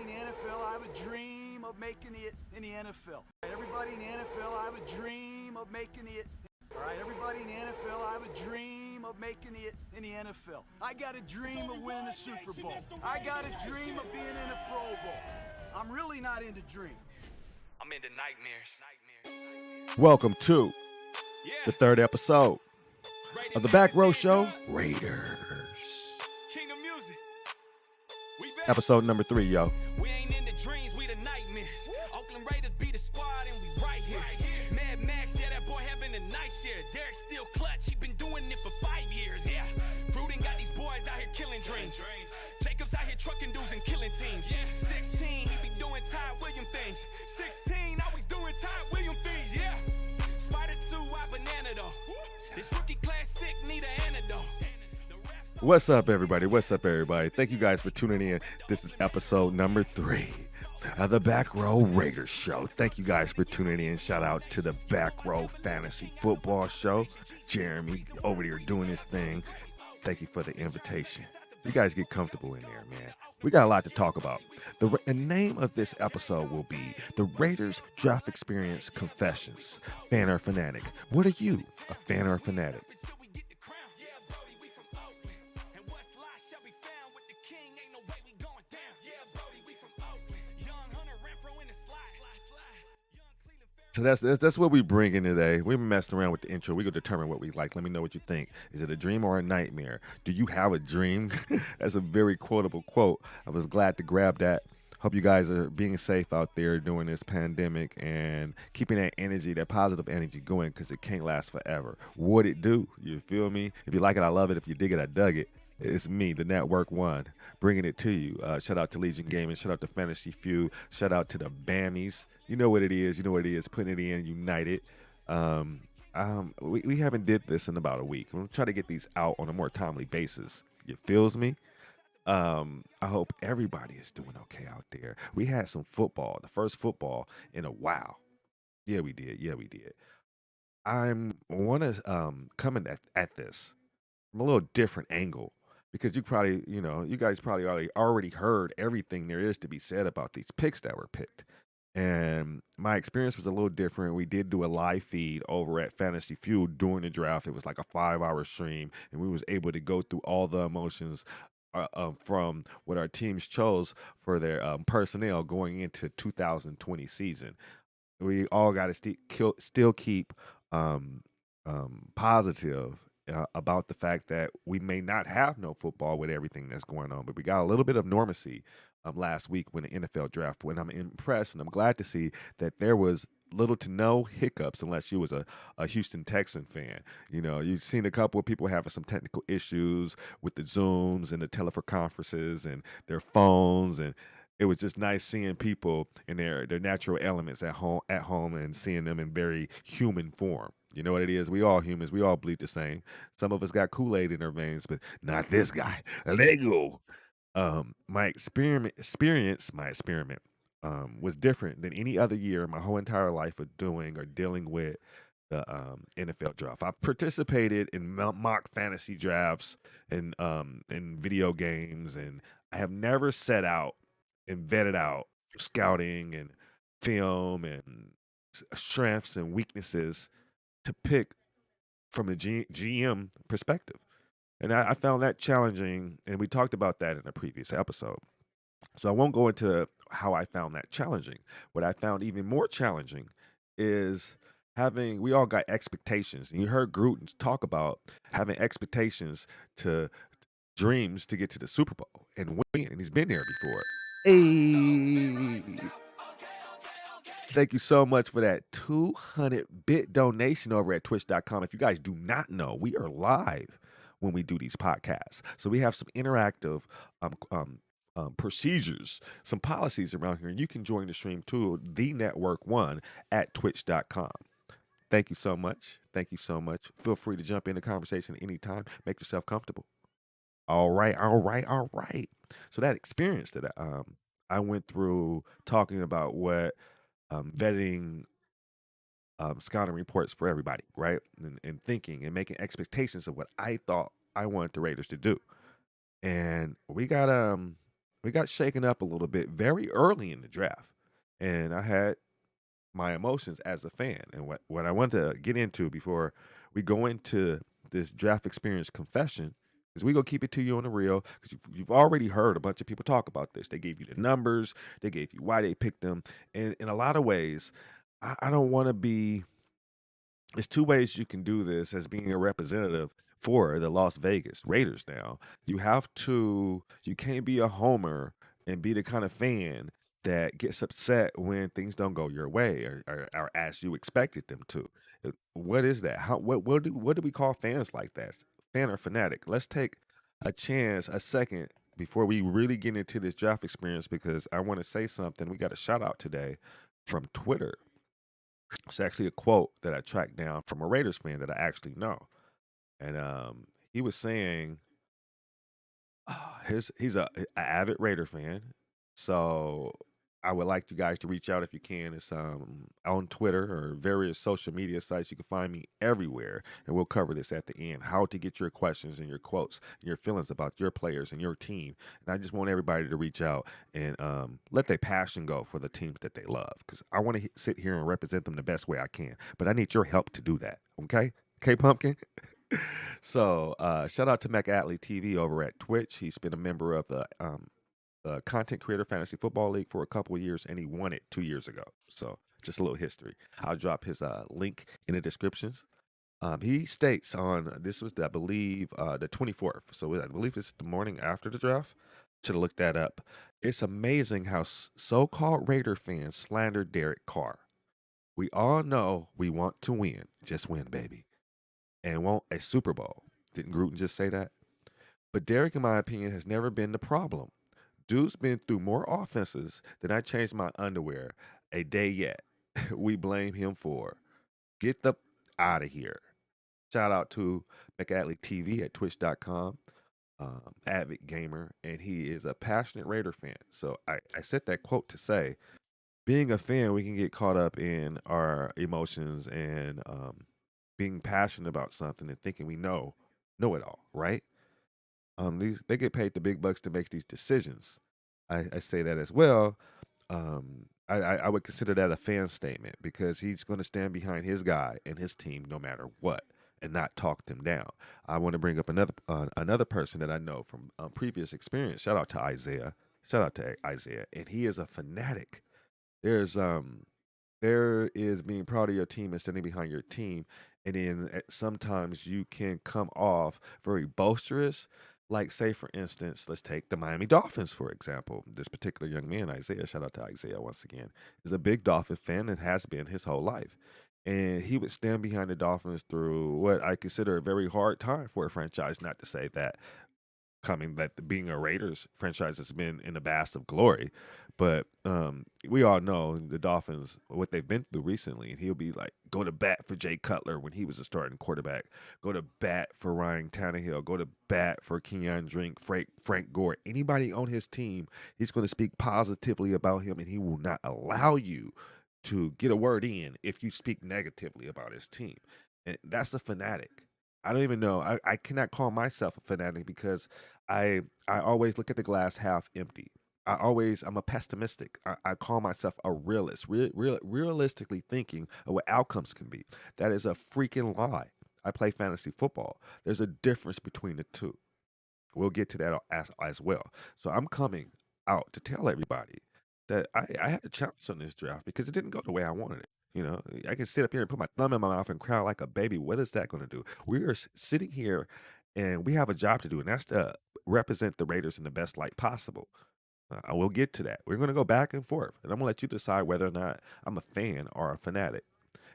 in the NFL, I have a dream of making it in the NFL. Everybody in the NFL, I have a dream of making it. All right, everybody in the NFL, I have a dream of making it in the NFL. I got a dream of winning a Super Bowl. I got a dream of being in a Pro Bowl. I'm really not into dreams. I'm into nightmares. Welcome to the third episode of the Back Row Show, Raiders. King of music. Episode number 3, yo. We ain't into dreams, we the nightmares. Oakland Raiders beat the squad and we right here. Mad Max, yeah, that boy having a night share. Derek still clutch, he been doing it for 5 years, yeah. Gruden got these boys out here killing dreams. Jacobs out here trucking dudes and killing teams. 16, he be doing Ty William things. 16, always doing Ty William things, yeah. Spider 2, I banana though. This rookie class sick, need an antidote. What's up, everybody? What's up, everybody? Thank you guys for tuning in. This is episode number 3 of the Back Row Raiders Show. Thank you guys for tuning in. Shout out to the Back Row Fantasy Football Show. Jeremy over there doing his thing. Thank you for the invitation. You guys get comfortable in there, man. We got a lot to talk about. The name of this episode will be The Raiders Draft Experience Confessions. Fan or Fanatic? What are you, a fan or a fanatic? So that's what we bring in today. We're messing around with the intro. We're going to determine what we like. Let me know what you think. Is it a dream or a nightmare? Do you have a dream? That's a very quotable quote. I was glad to grab that. Hope you guys are being safe out there during this pandemic and keeping that energy, that positive energy going, because it can't last forever. What it do? You feel me? If you like it, I love it. If you dig it, I dug it. It's me, the Network One, bringing it to you. Shout out to Legion Gaming. Shout out to Fantasy Feud. Shout out to the Bammies. You know what it is. You know what it is. Putting it in, united. We haven't did this in about a week. We'll try to get these out on a more timely basis. You feels me? I hope everybody is doing okay out there. We had some football, the first football in a while. Yeah, we did. I want to coming at this from a little different angle. Because you guys probably already heard everything there is to be said about these picks that were picked. And my experience was a little different. We did do a live feed over at Fantasy Feud during the draft. It was like a 5-hour stream, and we was able to go through all the emotions from what our teams chose for their personnel going into 2020 season. We all got to still keep positive about the fact that we may not have no football with everything that's going on, but we got a little bit of normalcy last week when the NFL draft went. I'm impressed and I'm glad to see that there was little to no hiccups unless you was a Houston Texan fan. You know, you've seen a couple of people having some technical issues with the Zooms and the teleconferences and their phones, and it was just nice seeing people in their natural elements at home and seeing them in very human form. You know what it is? We all humans. We all bleed the same. Some of us got Kool-Aid in our veins, but not this guy. Lego. My experiment was different than any other year in my whole entire life of doing or dealing with the NFL draft. I participated in mock fantasy drafts and in video games, and I have never set out and vetted out scouting and film and strengths and weaknesses to pick from a GM perspective. And I found that challenging, and we talked about that in a previous episode. So I won't go into how I found that challenging. What I found even more challenging is we all got expectations. And you heard Gruden talk about having expectations to dreams to get to the Super Bowl and win. And he's been there before. Hey. Thank you so much for that 200-bit donation over at twitch.com. If you guys do not know, we are live when we do these podcasts. So we have some interactive procedures, some policies around here. And you can join the stream too, the Network One at twitch.com. Thank you so much. Feel free to jump in the conversation anytime. Make yourself comfortable. All right. So that experience that I went through talking about what vetting scouting reports for everybody, right? And thinking and making expectations of what I thought I wanted the Raiders to do. And we got we got shaken up a little bit very early in the draft, and I had my emotions as a fan. And what I want to get into before we go into this draft experience confession is we gonna keep it to you on the real because you've already heard a bunch of people talk about this. They gave you the numbers, they gave you why they picked them, and in a lot of ways, I don't want to be. There's two ways you can do this as being a representative for the Las Vegas Raiders now. You can't be a homer and be the kind of fan that gets upset when things don't go your way or as you expected them to. What is that? What do we call fans like that? Fan or fanatic? Let's take a second before we really get into this draft experience because I want to say something. We got a shout out today from Twitter. It's actually a quote that I tracked down from a Raiders fan that I actually know, and he was saying he's a avid Raider fan. So I would like you guys to reach out if you can. It's on Twitter or various social media sites. You can find me everywhere, and we'll cover this at the end. How to get your questions and your quotes, and your feelings about your players and your team. And I just want everybody to reach out and let their passion go for the teams that they love. Because I want to sit here and represent them the best way I can. But I need your help to do that. Okay, okay, Pumpkin. So shout out to McAtley TV over at Twitch. He's been a member of the Content Creator Fantasy Football League for a couple of years, and he won it 2 years ago. So just a little history. I'll drop his link in the descriptions. He states on this was I believe the 24th. So I believe it's the morning after the draft. Should have looked that up. It's amazing how so-called Raider fans slander Derek Carr. We all know we want to win. Just win, baby. And want a Super Bowl. Didn't Gruden just say that? But Derek, in my opinion, has never been the problem. Dude's been through more offenses than I changed my underwear a day yet. We blame him for. Get the out of here. Shout out to McAtley TV at twitch.com, avid gamer, and he is a passionate Raider fan. So I said that quote to say, being a fan, we can get caught up in our emotions and being passionate about something and thinking we know it all, right? These they get paid the big bucks to make these decisions. I say that as well. I would consider that a fan statement because he's going to stand behind his guy and his team no matter what, and not talk them down. I want to bring up another person that I know from previous experience. Shout out to Isaiah. Shout out to Isaiah, and he is a fanatic. There's there is being proud of your team and standing behind your team, and then sometimes you can come off very boisterous. Like, say, for instance, let's take the Miami Dolphins, for example. This particular young man, Isaiah, shout out to Isaiah once again, is a big Dolphins fan and has been his whole life. And he would stand behind the Dolphins through what I consider a very hard time for a franchise, not to say that coming that being a Raiders franchise has been in a bass of glory. But we all know the Dolphins, what they've been through recently. And he'll be like, go to bat for Jay Cutler when he was a starting quarterback. Go to bat for Ryan Tannehill. Go to bat for Kenyon Drink, Frank Gore. Anybody on his team, he's going to speak positively about him, and he will not allow you to get a word in if you speak negatively about his team. And that's the fanatic. I don't even know. I cannot call myself a fanatic because I always look at the glass half empty. I'm a pessimistic. I call myself a realist, realistically thinking of what outcomes can be. That is a freaking lie. I play fantasy football. There's a difference between the two. We'll get to that as well. So I'm coming out to tell everybody that I had a challenge on this draft because it didn't go the way I wanted it. You know, I can sit up here and put my thumb in my mouth and cry like a baby. What is that going to do? We are sitting here and we have a job to do, and that's to represent the Raiders in the best light possible. I will get to that. We're going to go back and forth, and I'm going to let you decide whether or not I'm a fan or a fanatic.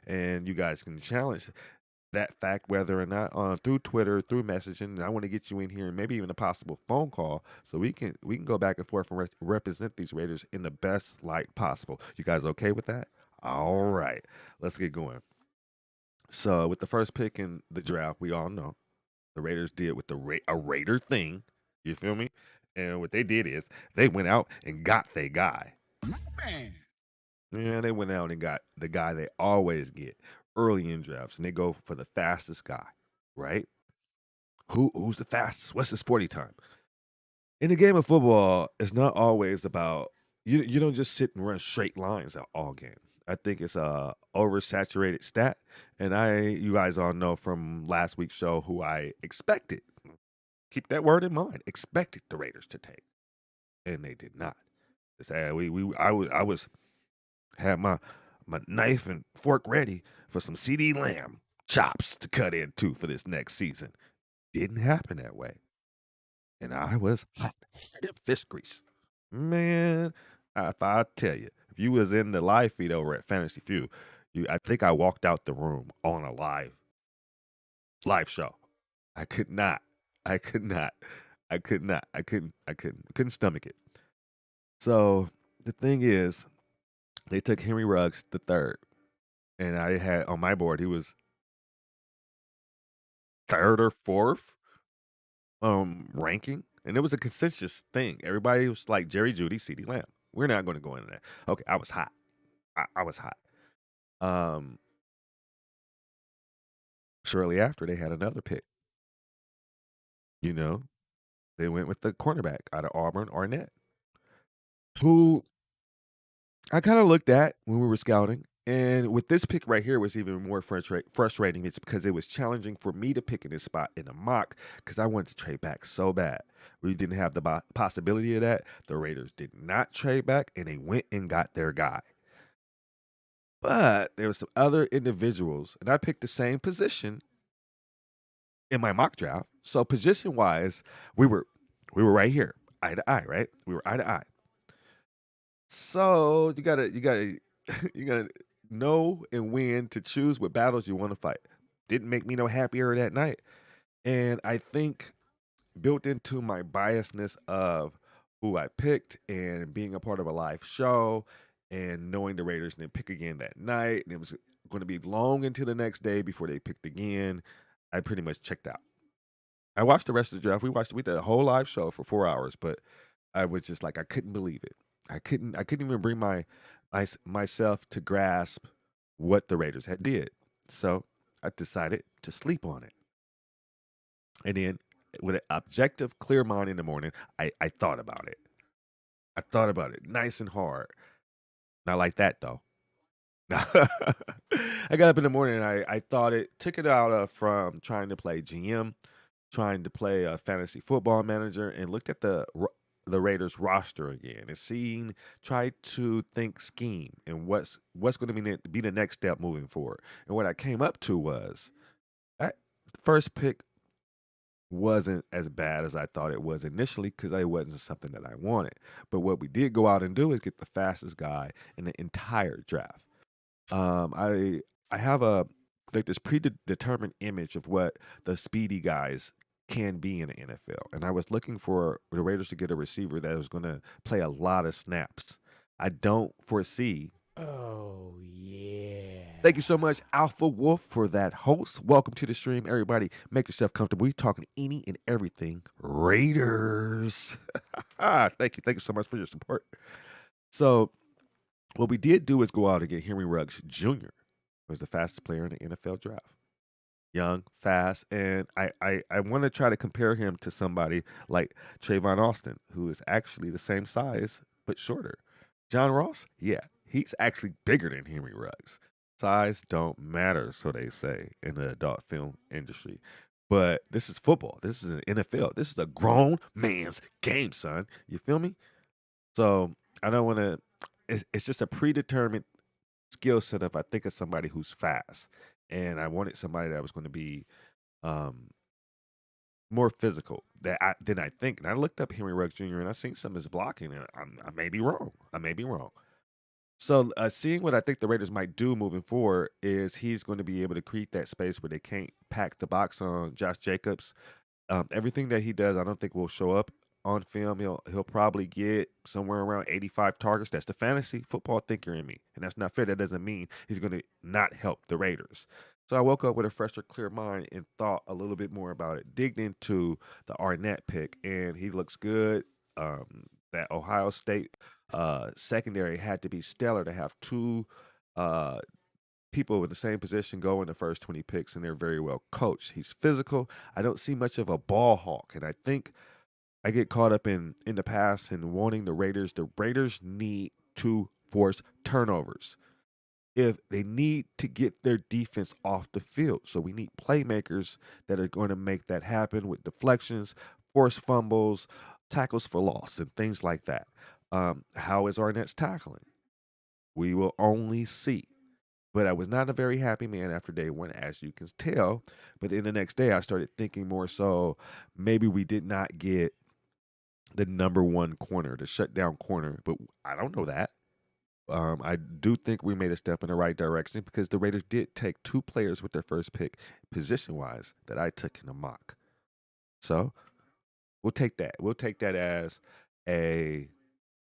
And you guys can challenge that fact whether or not through Twitter, through messaging. And I want to get you in here and maybe even a possible phone call so we can go back and forth and represent these Raiders in the best light possible. You guys okay with that? All right, let's get going. So with the first pick in the draft, we all know the Raiders did with a Raider thing. You feel me? And what they did is they went out and got their guy. Man. Yeah, they went out and got the guy they always get early in drafts, and they go for the fastest guy, right? Who's the fastest? What's his 40 time? In the game of football, it's not always about you don't just sit and run straight lines out all game. I think it's a oversaturated stat, and you guys all know from last week's show who I expected. Keep that word in mind. Expected the Raiders to take, and they did not. I was had my knife and fork ready for some CD Lamb chops to cut into for this next season. Didn't happen that way. And I was hot, fist grease. Man, if I tell you, if you was in the live feed over at Fantasy Feud, I think I walked out the room on a live show. I could not. I could not. I could not. I couldn't stomach it. So the thing is, they took Henry Ruggs the third, and I had on my board he was third or fourth ranking, and it was a consensus thing. Everybody was like Jerry Judy, CD Lamb. We're not going to go into that. Okay, I was hot. I was hot. Um, Shortly after, they had another pick. You know, they went with the cornerback out of Auburn, Arnett, who I kind of looked at when we were scouting. And with this pick right here was even more frustrating. It's because it was challenging for me to pick in this spot in a mock because I wanted to trade back so bad. We didn't have the possibility of that. The Raiders did not trade back, and they went and got their guy. But there were some other individuals, and I picked the same position in my mock draft. So position wise, we were right here, eye to eye, right? We were eye to eye. So you gotta know and when to choose what battles you want to fight. Didn't make me no happier that night. And I think built into my biasness of who I picked and being a part of a live show and knowing the Raiders didn't pick again that night, and it was going to be long into the next day before they picked again, I pretty much checked out. I watched the rest of the draft. We did a whole live show for 4 hours, but I was just like I couldn't believe it. I couldn't even bring myself to grasp what the Raiders had did. So I decided to sleep on it. And then with an objective, clear mind in the morning, I thought about it. I thought about it nice and hard. Not like that though. I got up in the morning and I thought took it out of from trying to play GM, trying to play a fantasy football manager, and looked at the Raiders roster again and tried to think scheme and what's going to be the next step moving forward. And what I came up to was that first pick wasn't as bad as I thought it was initially because it wasn't something that I wanted. But what we did go out and do is get the fastest guy in the entire draft. I have like this predetermined image of what the speedy guys can be in the NFL, and I was looking for the Raiders to get a receiver that was going to play a lot of snaps. I don't foresee. Oh, yeah. Thank you so much, Alpha Wolf, for that host. Welcome to the stream, everybody. Make yourself comfortable. We're talking any and everything Raiders. Thank you so much for your support. So what we did do is go out and get Henry Ruggs Jr., who was the fastest player in the NFL draft. Young, fast, and I want to try to compare him to somebody like Trayvon Austin, who is actually the same size but shorter. John Ross, yeah, he's actually bigger than Henry Ruggs. Size don't matter, so they say in the adult film industry. But this is football. This is an NFL. This is a grown man's game, son. You feel me? So I don't want to. It's just a predetermined skill set if I think of somebody who's fast. And I wanted somebody that was going to be more physical than I think. And I looked up Henry Ruggs Jr. and I seen some of his blocking, and I may be wrong. I may be wrong. So seeing what I think the Raiders might do moving forward is he's going to be able to create that space where they can't pack the box on Josh Jacobs. Everything that he does, I don't think will show up on film. He'll probably get somewhere around 85 targets. That's the fantasy football thinker in me, and that's not fair. That doesn't mean he's going to not help the Raiders. So I woke up with a fresher, clear mind and thought a little bit more about it. Digged into the Arnett pick, and he looks good. That Ohio State secondary had to be stellar to have two people in the same position go in the first 20 picks, and they're very well coached. He's physical. I don't see much of a ball hawk, and I think I get caught up in the past and wanting the Raiders. The Raiders need to force turnovers. If they need to get their defense off the field. So we need playmakers that are going to make that happen with deflections, forced fumbles, tackles for loss, and things like that. How is Arnett's tackling? We will only see. But I was not a very happy man after day one, as you can tell. But in the next day, I started thinking more so maybe we did not get the number one corner, the shutdown corner. But I don't know that. I do think we made a step in the right direction because the Raiders did take two players with their first pick, position wise, that I took in a mock. So we'll take that. We'll take that as a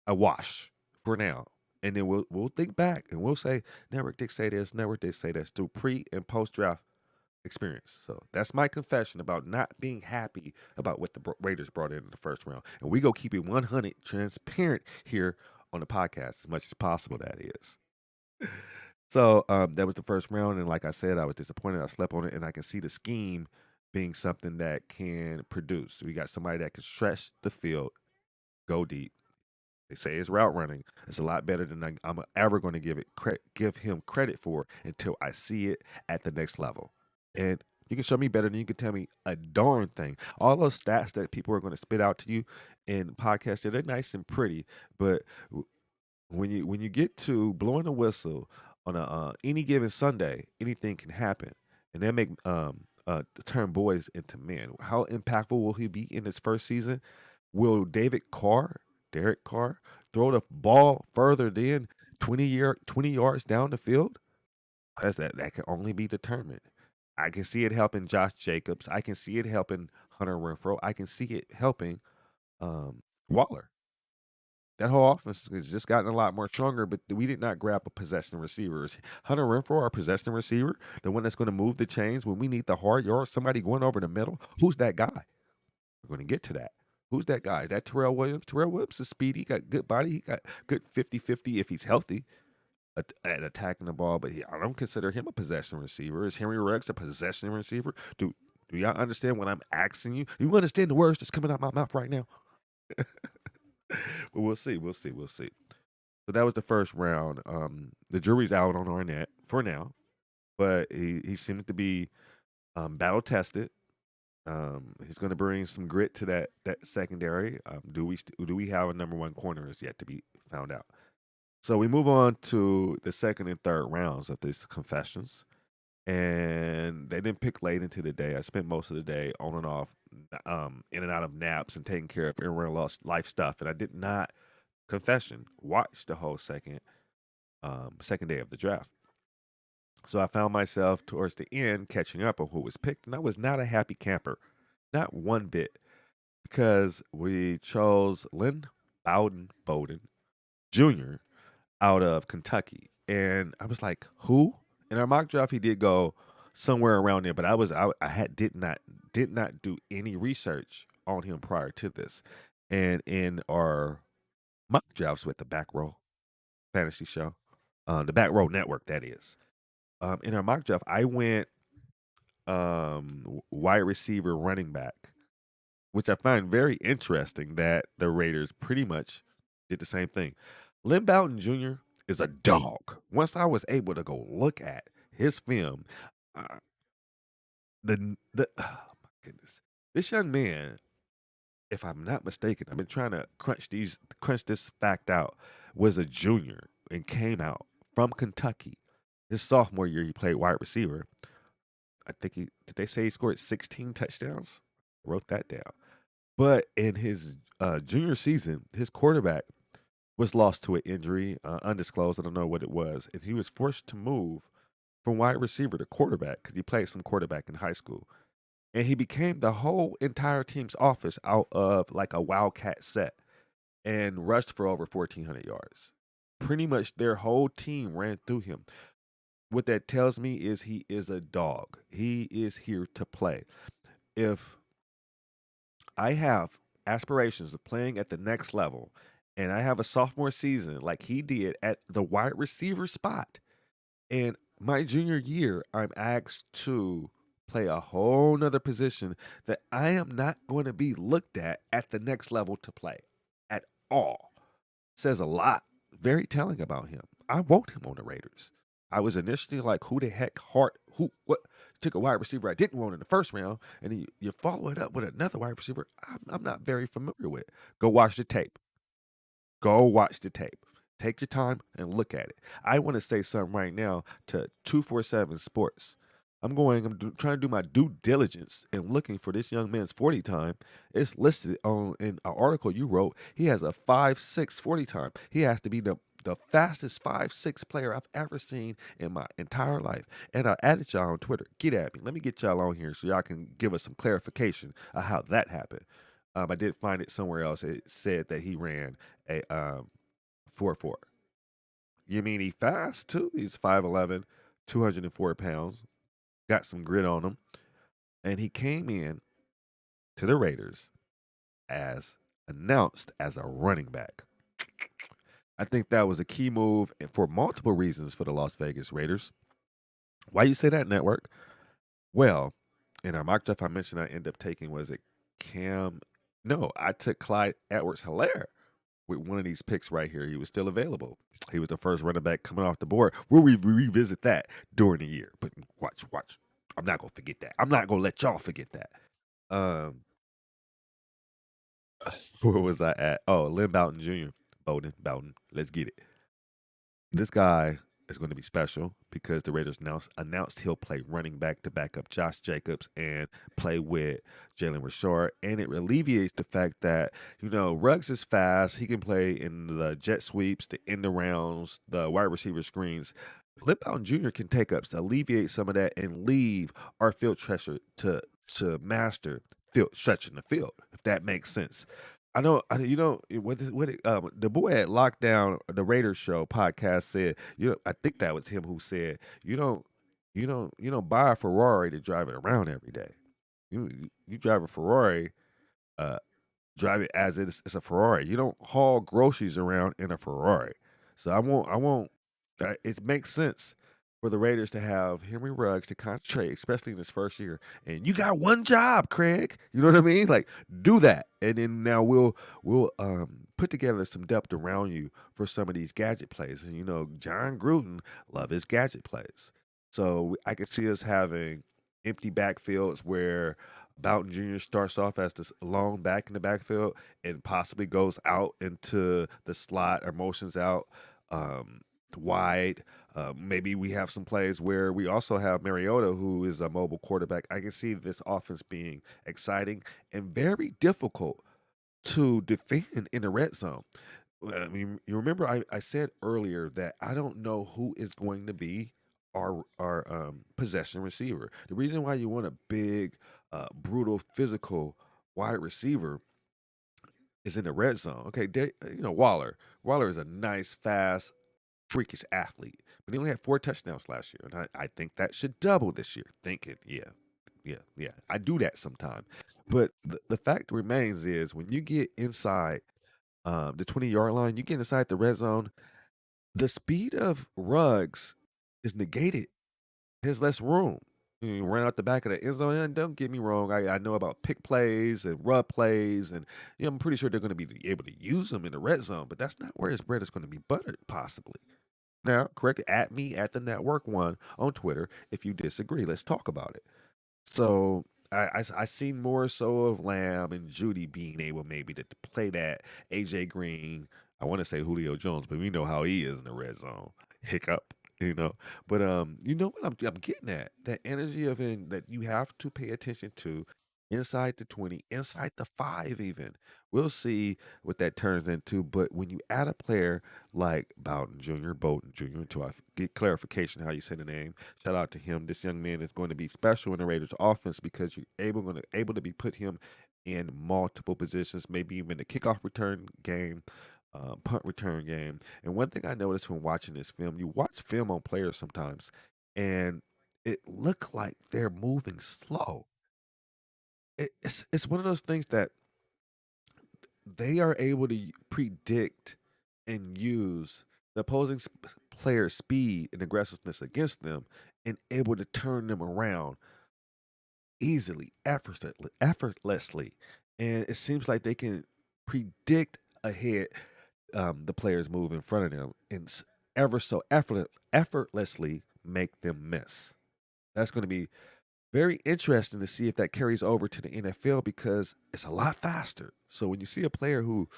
wash for now. And then we'll think back and we'll say, never did say this, never did say this through pre and post draft experience. So that's my confession about not being happy about what the Raiders brought in the first round. And we go keep it 100 transparent here on the podcast as much as possible. That is. So that was the first round, and like I said, I was disappointed. I slept on it, and I can see the scheme being something that can produce. We got somebody that can stretch the field, go deep. They say it's route running. It's a lot better than I'm ever going to give him credit for until I see it at the next level. And you can show me better than you can tell me a darn thing. All those stats that people are going to spit out to you in podcasts, they're nice and pretty, but when you get to blowing a whistle on a any given Sunday, anything can happen, and that make turn boys into men. How impactful will he be in his first season? Will Derek Carr, throw the ball further than 20 yards down the field? That can only be determined. I can see it helping Josh Jacobs. I can see it helping Hunter Renfro. I can see it helping Waller. That whole offense has just gotten a lot more stronger, but we did not grab a possession receiver. Is Hunter Renfro, our possession receiver, the one that's going to move the chains when we need the hard yard, somebody going over the middle? Who's that guy? We're going to get to that. Who's that guy? Is that Terrell Williams? Terrell Williams is speedy. He got good body. He got good 50-50 if he's healthy at attacking the ball, but I don't consider him a possession receiver. Is Henry Ruggs a possession receiver? Do y'all understand what I'm asking you? You understand the words that's coming out my mouth right now? But we'll see. We'll see. We'll see. So that was the first round. The jury's out on Arnett for now, but he seems to be battle tested. He's going to bring some grit to that secondary. Do we have a number one corner is yet to be found out. So we move on to the second and third rounds of these confessions, and they didn't pick late into the day. I spent most of the day on and off, in and out of naps and taking care of in real life stuff, and I did not watch the whole second day of the draft. So I found myself towards the end catching up on who was picked, and I was not a happy camper, not one bit, because we chose Lynn Bowden Jr. out of Kentucky, and I was like, who? In our mock draft, he did go somewhere around there, but did not do any research on him prior to this, and in our mock drafts with the Back Row Fantasy Show, the Back Row Network, that is. In our mock draft, I went wide receiver, running back, which I find very interesting that the Raiders pretty much did the same thing. Lynn Bowden Jr. is a dog. Once I was able to go look at his film, oh my goodness, this young man, if I'm not mistaken, I've been trying to crunch this fact out, was a junior and came out from Kentucky. His sophomore year, he played wide receiver. I think did they say he scored 16 touchdowns? I wrote that down. But in his junior season, his quarterback was lost to an injury, undisclosed. I don't know what it was. And he was forced to move from wide receiver to quarterback because he played some quarterback in high school. And he became the whole entire team's office out of like a wildcat set and rushed for over 1,400 yards. Pretty much their whole team ran through him. What that tells me is he is a dog. He is here to play. If I have aspirations of playing at the next level and I have a sophomore season like he did at the wide receiver spot, and my junior year, I'm asked to play a whole nother position that I am not going to be looked at the next level to play at all. Says a lot. Very telling about him. I want him on the Raiders. I was initially like, who the heck, Hart, who, what? Took a wide receiver I didn't want in the first round, and you follow it up with another wide receiver I'm not very familiar with. Go watch the tape. Go watch the tape. Take your time and look at it. I want to say something right now to 247 Sports. Trying to do my due diligence and looking for this young man's 40 time. It's listed on in an article you wrote. He has a 5.6 40 time. He has to be the fastest 5.6 player I've ever seen in my entire life. And I added y'all on Twitter. Get at me. Let me get y'all on here so y'all can give us some clarification of how that happened. I did find it somewhere else. It said that he ran a 4.4. You mean he fast too? He's 5'11", 204 pounds, got some grit on him, and he came in to the Raiders as announced as a running back. I think that was a key move for multiple reasons for the Las Vegas Raiders. Why you say that, Network? Well, in our mock draft, I mentioned I ended up taking, was it Cam? No, I took Clyde Edwards-Helaire with one of these picks right here. He was still available. He was the first running back coming off the board. We'll revisit that during the year. But watch. I'm not gonna forget that. I'm not gonna let y'all forget that. Um, where was I at? Oh, Lynn Bowden Jr. Bowden. Let's get it. This guy is going to be special because the Raiders announced he'll play running back to back up Josh Jacobs and play with Jalen Richard. And it alleviates the fact that, Ruggs is fast. He can play in the jet sweeps, the end rounds, the wide receiver screens. Lynn Bowden Jr. can take up to alleviate some of that and leave our field stretcher to master field stretching the field, if that makes sense. I know, the boy at Lockdown, the Raiders Show podcast said, I think that was him who said, you don't buy a Ferrari to drive it around every day. You drive a Ferrari, uh, drive it as it's a Ferrari. You don't haul groceries around in a Ferrari. So I won't. It makes sense for the Raiders to have Henry Ruggs to concentrate, especially in his first year. And you got one job, Craig. You know what I mean? Like, do that, and then now we'll put together some depth around you for some of these gadget plays. And John Gruden love his gadget plays, so I could see us having empty backfields where Boughton Jr. starts off as this long back in the backfield and possibly goes out into the slot or motions out wide. Maybe we have some plays where we also have Mariota, who is a mobile quarterback. I can see this offense being exciting and very difficult to defend in the red zone. I mean, you remember I said earlier that I don't know who is going to be our possession receiver. The reason why you want a big, brutal, physical wide receiver is in the red zone. Okay, Waller. Waller is a nice, fast, freakish athlete, but he only had 4 touchdowns last year, and I think that should double this year. Thinking, yeah. I do that sometime, but the fact remains is when you get inside the 20-yard line, you get inside the red zone, the speed of Ruggs is negated. There's less room. You run out the back of the end zone, and don't get me wrong, I know about pick plays and rub plays, and I'm pretty sure they're going to be able to use them in the red zone, but that's not where his bread is going to be buttered, possibly. Now, correct at me at the network one on Twitter if you disagree. Let's talk about it. So I seen more so of Lamb and Judy being able maybe to play that AJ Green. I want to say Julio Jones, but we know how he is in the red zone. Hiccup, you know. But you know what I'm getting at? That energy of that you have to pay attention to inside the 20, inside the 5 even. We'll see what that turns into. But when you add a player like Bolton Jr., until I get clarification how you say the name, shout out to him. This young man is going to be special in the Raiders offense because you're able to be put him in multiple positions, maybe even the kickoff return game, punt return game. And one thing I noticed when watching this film, you watch film on players sometimes, and it looked like they're moving slow. It's one of those things that they are able to predict and use the opposing player's speed and aggressiveness against them and able to turn them around easily, effortlessly, and it seems like they can predict ahead the players move in front of them and ever so effortlessly make them miss. That's going to be very interesting to see if that carries over to the NFL because it's a lot faster. So when you see a player who,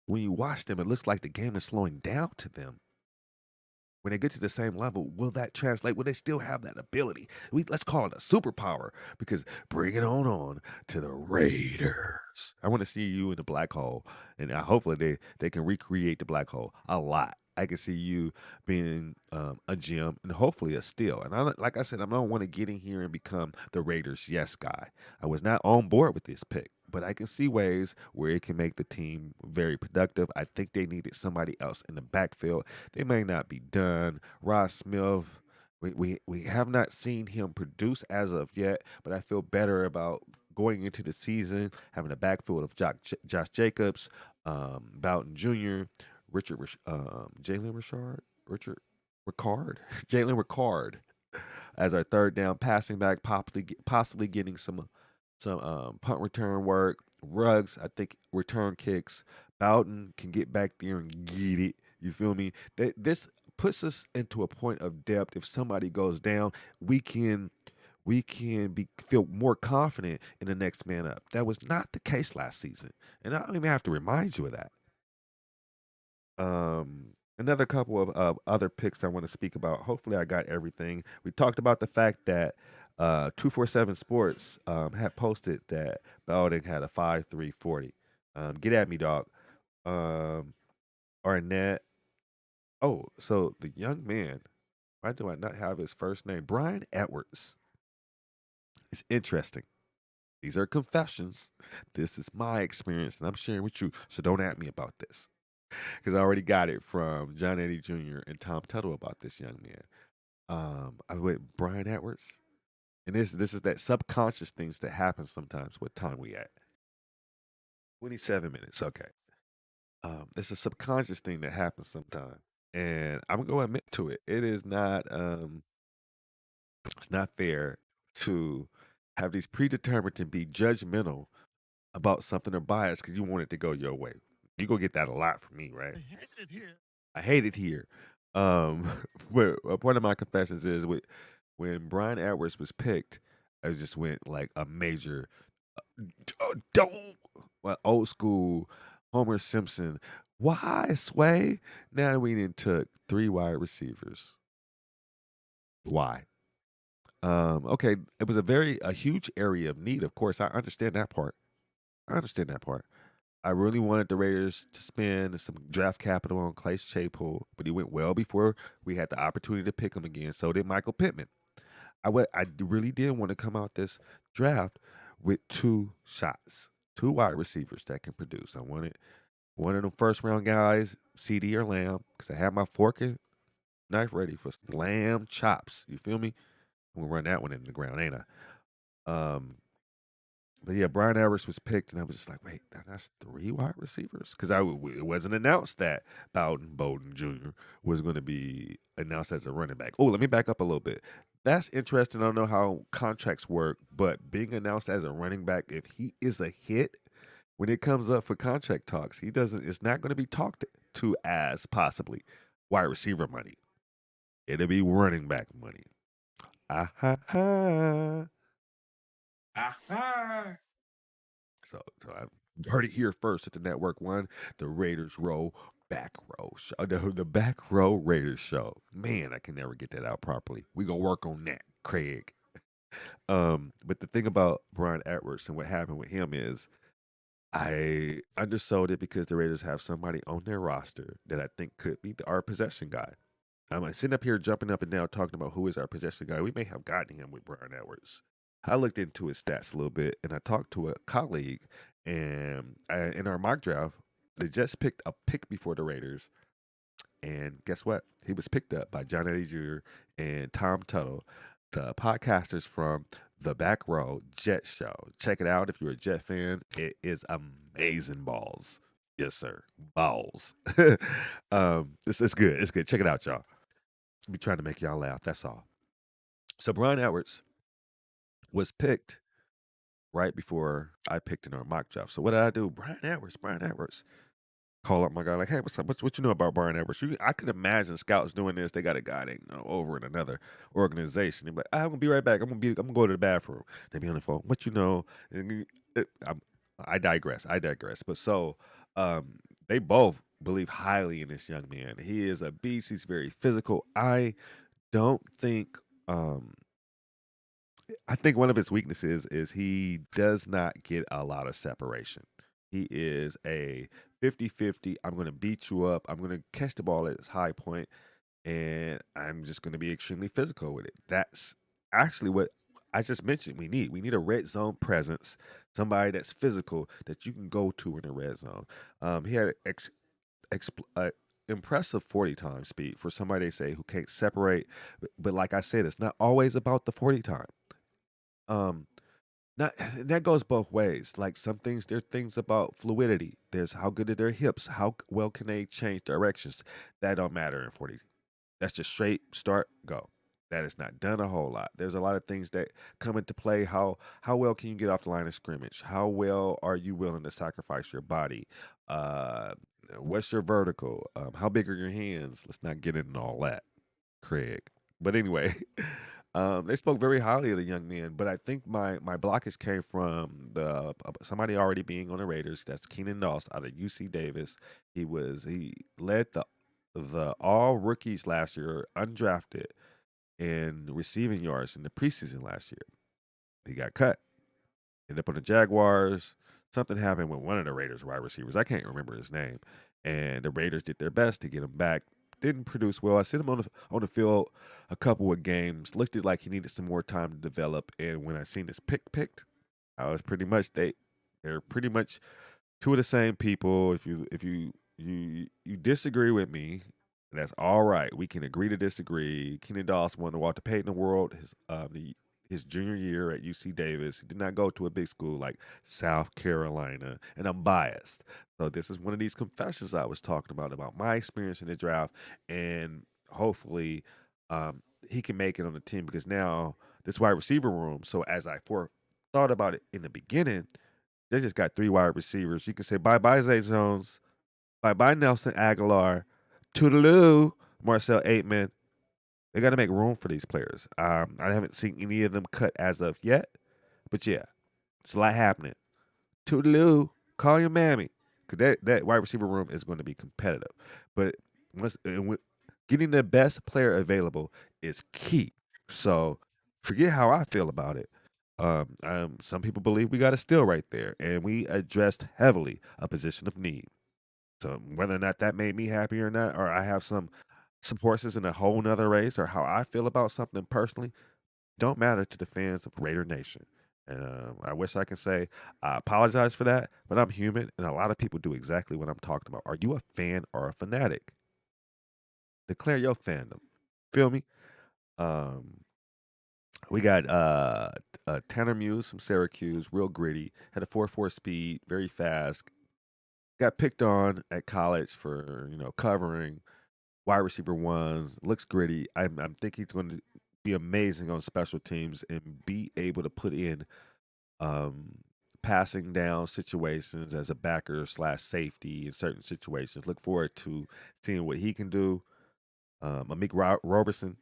when you watch them, it looks like the game is slowing down to them. When they get to the same level, will that translate? Will they still have that ability? Let's call it a superpower because bring it on to the Raiders. I want to see you in the black hole, and hopefully they can recreate the black hole a lot. I can see you being a gem and hopefully a steal. And like I said, I don't want to get in here and become the Raiders yes guy. I was not on board with this pick, but I can see ways where it can make the team very productive. I think they needed somebody else in the backfield. They may not be done. Ross Smith, we have not seen him produce as of yet, but I feel better about going into the season, having a backfield of Josh Jacobs, Bowden Jr., Jalen Richard Ricard, Jalen Ricard as our third down passing back, possibly getting some punt return work. Ruggs, I think return kicks. Bowden can get back there and get it. You feel me? This puts us into a point of depth. If somebody goes down, we can feel more confident in the next man up. That was not the case last season, and I don't even have to remind you of that. Another couple of other picks I want to speak about. Hopefully, I got everything. We talked about the fact that 247 Sports had posted that Belding had a 5.340. Get at me, dog. Um, Arnett. Oh, so the young man. Why do I not have his first name? Brian Edwards. It's interesting. These are confessions. This is my experience, and I'm sharing with you. So don't at me about this. Because I already got it from John Eddie Jr. and Tom Tuttle about this young man. I went Brian Edwards, and this is that subconscious things that happen sometimes. What time we at? 27 minutes. Okay. It's a subconscious thing that happens sometimes, and I'm gonna admit to it. It is not. It's not fair to have these predetermined to be judgmental about something or biased because you want it to go your way. You go get that a lot from me, right? I hate it here. Um, but one of my confessions is when Brian Edwards was picked, I just went like a major, don't, well, old school Homer Simpson. Why Sway? Now we didn't took three wide receivers. Why? Okay, it was a huge area of need. Of course, I understand that part. I understand that part. I really wanted the Raiders to spend some draft capital on Clay Chapel, but he went well before we had the opportunity to pick him again. So did Michael Pittman. I really did want to come out this draft with two shots, two wide receivers that can produce. I wanted one of them first round guys, CD or Lamb, because I had my fork and knife ready for some lamb chops. You feel me? I'm gonna run that one in the ground, ain't I? But yeah, Brian Edwards was picked, and I was just like, wait, that's three wide receivers? Because it wasn't announced that Bowden Jr. was going to be announced as a running back. Oh, let me back up a little bit. That's interesting. I don't know how contracts work, but being announced as a running back, if he is a hit, when it comes up for contract talks, he doesn't. It's not going to be talked to as possibly wide receiver money. It'll be running back money. Ah ha ha. So I heard it here first at the Network One, the Raiders Row Back Row Show, the Back Row Raiders Show. Man, I can never get that out properly. We gonna work on that, Craig. But the thing about Brian Edwards and what happened with him is I undersold it because the Raiders have somebody on their roster that I think could be our possession guy. I'm sitting up here jumping up and down talking about who is our possession guy. We may have gotten him with Brian Edwards. I looked into his stats a little bit and I talked to a colleague, and in our mock draft, they just picked a pick before the Raiders. And guess what? He was picked up by John Eddie Jr. and Tom Tuttle, the podcasters from the Back Row Jet Show. Check it out if you're a Jet fan. It is amazing balls. Yes, sir. Balls. It's good. It's good. Check it out, y'all. Be trying to make y'all laugh. That's all. So Brian Edwards was picked right before I picked in our mock draft. So what did I do? Brian Edwards. Call up my guy like, hey, what's up? What you know about Brian Edwards? I could imagine scouts doing this. They got a guy they know over in another organization. They're like, I'm gonna be right back. I'm gonna go to the bathroom. They be on the phone. What you know? And I digress. But so they both believe highly in this young man. He is a beast. He's very physical. Don't think um I think one of his weaknesses is he does not get a lot of separation. He is a 50-50. I'm going to beat you up. I'm going to catch the ball at its high point, and I'm just going to be extremely physical with it. That's actually what I just mentioned we need. We need a red zone presence, somebody that's physical that you can go to in the red zone. He had impressive 40 time speed for somebody they say who can't separate. But like I said, it's not always about the 40 time. Um, not that goes both ways. Like some things, there are things about fluidity. There's how good are their hips, how well can they change directions. That don't matter in 40. That's just straight start go. That is not done a whole lot. There's a lot of things that come into play. How well can you get off the line of scrimmage? How well are you willing to sacrifice your body? Uh, what's your vertical? How big are your hands? Let's not get into all that, Craig. But anyway, they spoke very highly of the young man. But I think my blockage came from the somebody already being on the Raiders. That's Keenan Doss out of UC Davis. He led the all rookies last year, undrafted, in receiving yards in the preseason last year. He got cut. Ended up on the Jaguars. Something happened with one of the Raiders wide receivers. I can't remember his name. And the Raiders did their best to get him back. Didn't produce well. I sent him on the field a couple of games. Looked it like he needed some more time to develop. And when I seen his picked, I was pretty much they're pretty much two of the same people. If you disagree with me, that's all right. We can agree to disagree. Kenny Doss won the Walter Payton Award his junior year at UC Davis. He did not go to a big school like South Carolina, and I'm biased. So this is one of these confessions I was talking about my experience in the draft, and hopefully he can make it on the team because now this wide receiver room. So as I thought about it in the beginning, they just got three wide receivers. You can say bye bye Zay Jones, bye bye Nelson Aguilar, toodaloo Marcel Aitman. They got to make room for these players. I haven't seen any of them cut as of yet, but yeah, it's a lot happening. Toodaloo, call your mammy, because that wide receiver room is going to be competitive. But getting the best player available is key. So forget how I feel about it. Some people believe we got a steal right there, and we addressed heavily a position of need. So whether or not that made me happy or not, or I have some horses in a whole nother race, or how I feel about something personally, don't matter to the fans of Raider Nation. And I wish I could say I apologize for that, but I'm human, and a lot of people do exactly what I'm talking about. Are you a fan or a fanatic? Declare your fandom. Feel me? Um, we got Tanner Muse from Syracuse, real gritty, had a 4.4 speed, very fast. Got picked on at college for covering wide receiver ones. Looks gritty. I'm thinking he's going to be amazing on special teams and be able to put in um, passing down situations as a backer slash safety in certain situations. Look forward to seeing what he can do. Amik Robertson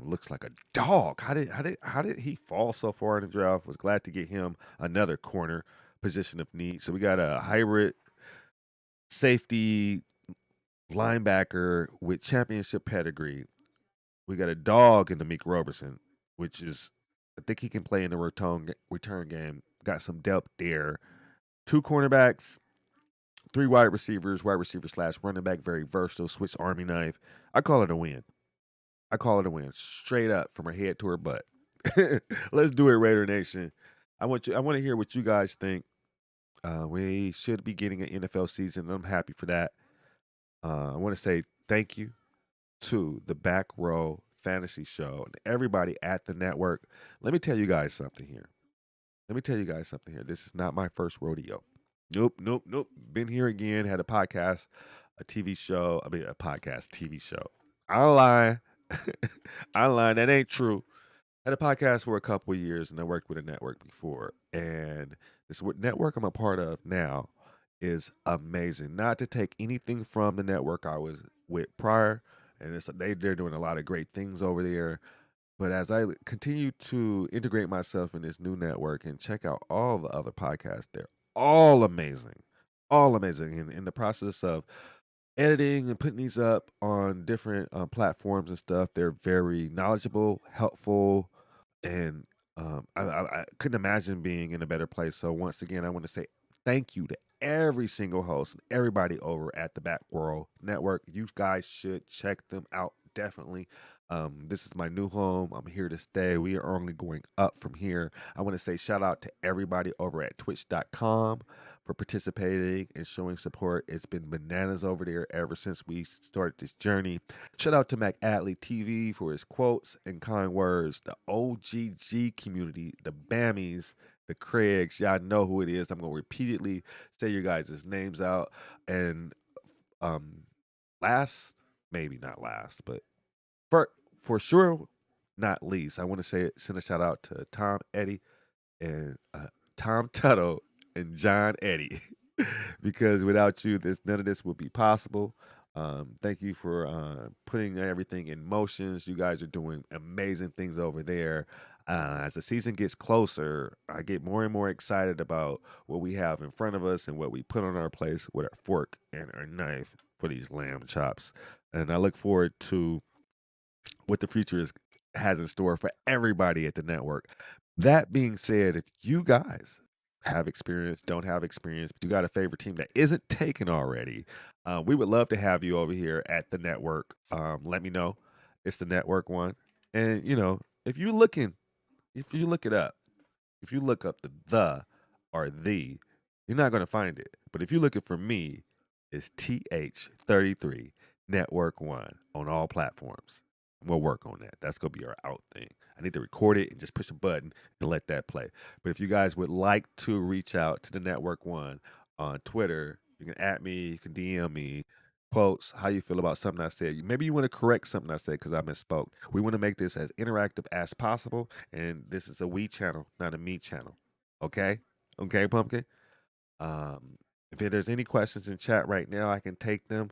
looks like a dog. How did he fall so far in the draft? Was glad to get him another corner position of need. So we got a hybrid safety linebacker with championship pedigree. We got a dog in the Meek Robertson, which is I think he can play in the return game. Got some depth there. Two cornerbacks, three wide receiver slash running back, very versatile, Swiss Army knife. I call it a win. Straight up from her head to her butt. Let's do it, Raider Nation. I want to hear what you guys think. We should be getting an NFL season. I'm happy for that. I want to say thank you to the Back Row Fantasy Show and everybody at the network. Let me tell you guys something here. This is not my first rodeo. Nope. Been here again. Had a podcast, a TV show. A podcast, TV show. I lie. That ain't true. had a podcast for a couple of years, and I worked with a network before. And this network I'm a part of now is amazing. Not to take anything from the network I was with prior, and they're doing a lot of great things over there. But as I continue to integrate myself in this new network and check out all the other podcasts, they're all amazing, all amazing. And in the process of editing and putting these up on different platforms and stuff, they're very knowledgeable, helpful, and I couldn't imagine being in a better place. So once again, I want to say thank you to every single host and everybody over at the Back World Network. You guys should check them out definitely. This is my new home. I'm here to stay. We are only going up from here. I want to say shout out to everybody over at twitch.com for participating and showing support. It's been bananas over there ever since we started this journey. Shout out to Mac Adley TV for his quotes and kind words. The OGG community, the Bammies, the Craigs, y'all know who it is. I'm going to repeatedly say your guys' names out. And last, maybe not last, but for sure, not least, I want to send a shout out to Tom Eddie and Tom Tuttle and John Eddie, because without you, none of this would be possible. Thank you for putting everything in motions. You guys are doing amazing things over there. As the season gets closer, I get more and more excited about what we have in front of us and what we put on our plates with our fork and our knife for these lamb chops. And I look forward to what the future has in store for everybody at the network. That being said, if you guys have experience, don't have experience, but you got a favorite team that isn't taken already, we would love to have you over here at the network. Let me know. It's the network one. And if you look it up, if you look up the or the, you're not going to find it. But if you're looking for me, it's TH33 Network One on all platforms. We'll work on that. That's going to be our out thing. I need to record it and just push a button and let that play. But if you guys would like to reach out to the Network One on Twitter, you can at me, you can DM me, quotes, how you feel about something I said. Maybe you want to correct something I said because I misspoke. We want to make this as interactive as possible, and this is a we channel, not a me channel. Okay? Okay, Pumpkin? If there's any questions in chat right now, I can take them.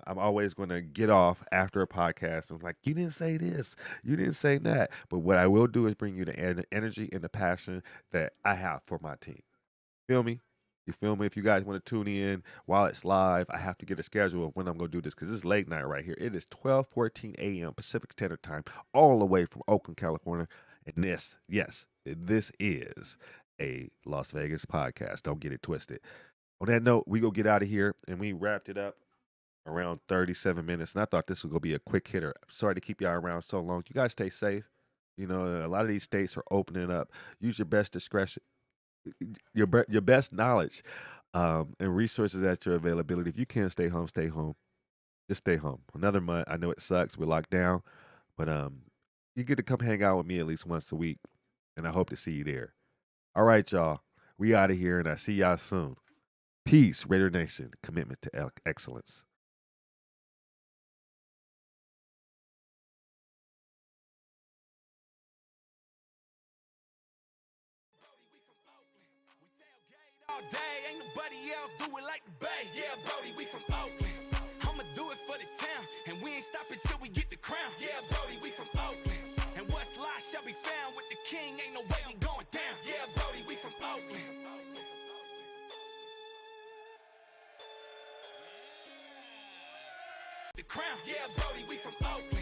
I'm always going to get off after a podcast. I'm like, you didn't say this, you didn't say that. But what I will do is bring you the energy and the passion that I have for my team. Feel me? You feel me? If you guys want to tune in while it's live, I have to get a schedule of when I'm going to do this because this is late night right here. It is 12:14 a.m. Pacific Standard Time, all the way from Oakland, California. And this is a Las Vegas podcast. Don't get it twisted. On that note, we go get out of here, and we wrapped it up around 37 minutes. And I thought this was going to be a quick hitter. Sorry to keep y'all around so long. You guys stay safe. A lot of these states are opening up. Use your best discretion, your best knowledge, and resources at your availability. If you can't stay home, stay home. Just stay home. Another month. I know it sucks. We're locked down. But you get to come hang out with me at least once a week. And I hope to see you there. All right, y'all. We out of here, and I see y'all soon. Peace, Raider Nation. Commitment to excellence. All day, ain't nobody else do it like the Bay. Yeah, Brody, we from Oakland. I'ma do it for the town, and we ain't stopping till we get the crown. Yeah, Brody, we from Oakland. And what's lost shall be found with the king. Ain't no way we going down. Yeah, Brody, we from Oakland. The crown. Yeah, Brody, we from Oakland.